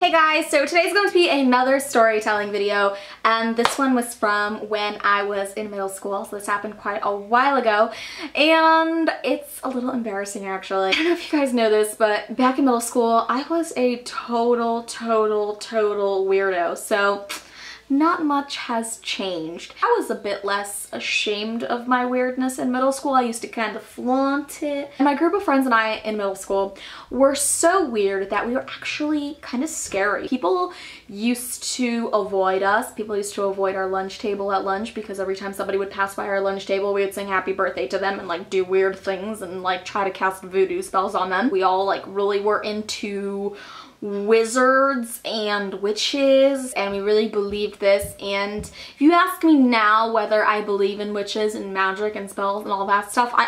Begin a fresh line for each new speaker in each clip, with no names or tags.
Hey guys, so today's going to be another storytelling video, and this one was from when I was in middle school, so this happened quite a while ago, and it's a little embarrassing actually. I don't know if you guys know this, but back in middle school, I was a total weirdo, so not much has changed. I was a bit less ashamed of my weirdness in middle school. I used to kind of flaunt it. And my group of friends and I in middle school were so weird that we were actually kind of scary. People used to avoid us. People used to avoid our lunch table at lunch because every time somebody would pass by our lunch table, we would sing happy birthday to them and like do weird things and like try to cast voodoo spells on them. We all like really were into wizards and witches, and we really believed this. And if you ask me now whether I believe in witches and magic and spells and all that stuff, I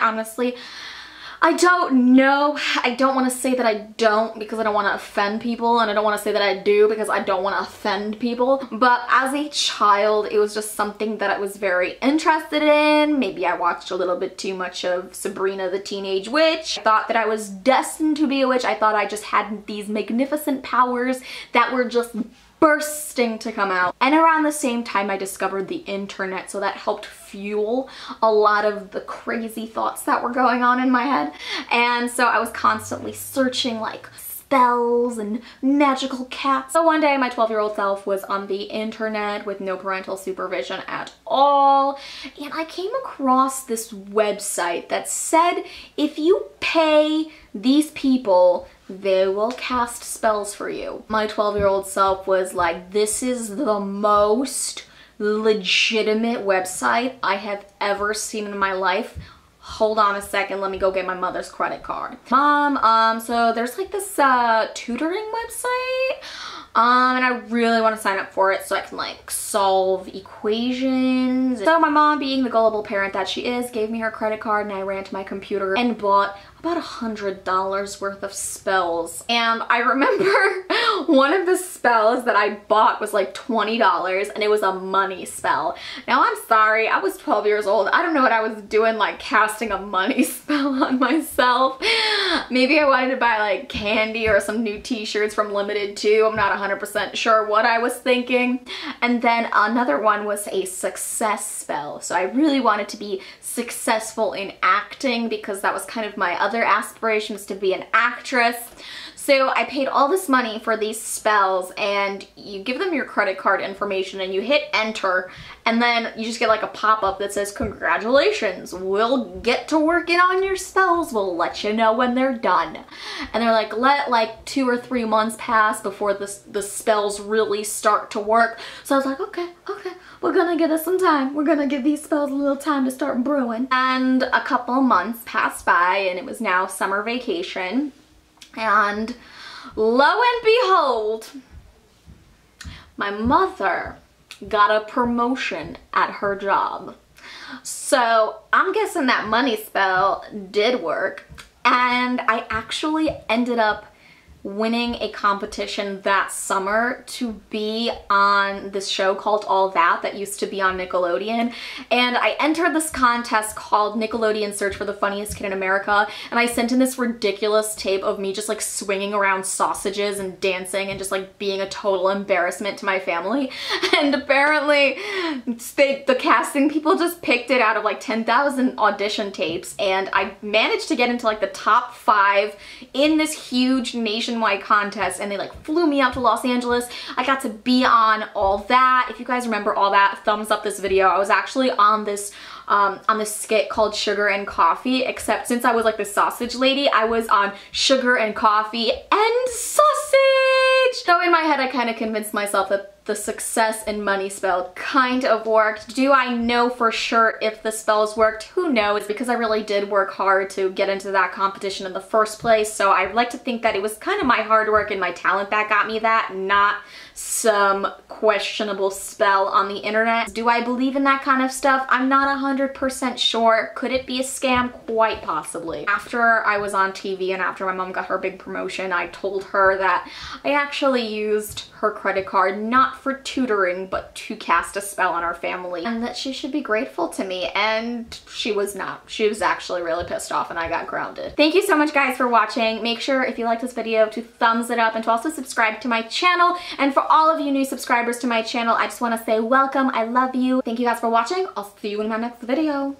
don't know. I don't want to say that I don't because I don't want to offend people, and I don't want to say that I do because I don't want to offend people. But as a child, it was just something that I was very interested in. Maybe I watched a little bit too much of Sabrina the Teenage Witch. I thought that I was destined to be a witch. I thought I just had these magnificent powers that were just bursting to come out. And around the same time I discovered the internet, so that helped fuel a lot of the crazy thoughts that were going on in my head. And so I was constantly searching like spells and magical cats. So one day my 12-year-old self was on the internet with no parental supervision at all, and I came across this website that said if you pay these people, they will cast spells for you. My 12-year-old self was like, this is the most legitimate website I have ever seen in my life. Hold on a second, let me go get my mother's credit card. Mom, so there's like this tutoring website, and I really want to sign up for it so I can like solve equations. So my mom, being the gullible parent that she is, gave me her credit card, and I ran to my computer and bought about $100 worth of spells. And I remember one of the spells that I bought was like $20, and it was a money spell. Now I'm sorry, I was 12 years old. I don't know what I was doing like casting a money spell on myself. Maybe I wanted to buy like candy or some new t-shirts from Limited Too. I'm not 100% sure what I was thinking. And then another one was a success spell. So I really wanted to be successful in acting because that was kind of my other aspirations, to be an actress. So I paid all this money for these spells, and you give them your credit card information and you hit enter, and then you just get like a pop-up that says, congratulations, we'll get to working on your spells, we'll let you know when they're done. And they're like, let like 2 or 3 months pass before the spells really start to work. So I was like, okay, we're gonna give it some time. We're gonna give these spells a little time to start brewing. And a couple months passed by, and it was now summer vacation. And lo and behold, my mother got a promotion at her job. So I'm guessing that money spell did work, and I actually ended up winning a competition that summer to be on this show called All That used to be on Nickelodeon. And I entered this contest called Nickelodeon Search for the Funniest Kid in America, and I sent in this ridiculous tape of me just like swinging around sausages and dancing and just like being a total embarrassment to my family. And apparently the casting people just picked it out of like 10,000 audition tapes, and I managed to get into like the top 5 in this huge nationwide contest, and they like flew me out to Los Angeles. I got to be on All That. If you guys remember All That, thumbs up this video. I was actually on this skit called Sugar and Coffee, except since I was like the sausage lady, I was on Sugar and Coffee and Sausage. So in my head, I kind of convinced myself that the success and money spell kind of worked. Do I know for sure if the spells worked? Who knows? Because I really did work hard to get into that competition in the first place, so I like to think that it was kind of my hard work and my talent that got me that, not some questionable spell on the internet. Do I believe in that kind of stuff? I'm not 100% sure. Could it be a scam? Quite possibly. After I was on TV and after my mom got her big promotion, I told her that I actually used her credit card not for tutoring but to cast a spell on our family, and that she should be grateful to me, and she was not. She was actually really pissed off and I got grounded. Thank you so much guys for watching. Make sure if you liked this video to thumbs it up and to also subscribe to my channel. And for all of you new subscribers to my channel, I just want to say welcome. I love you. Thank you guys for watching. I'll see you in my next video.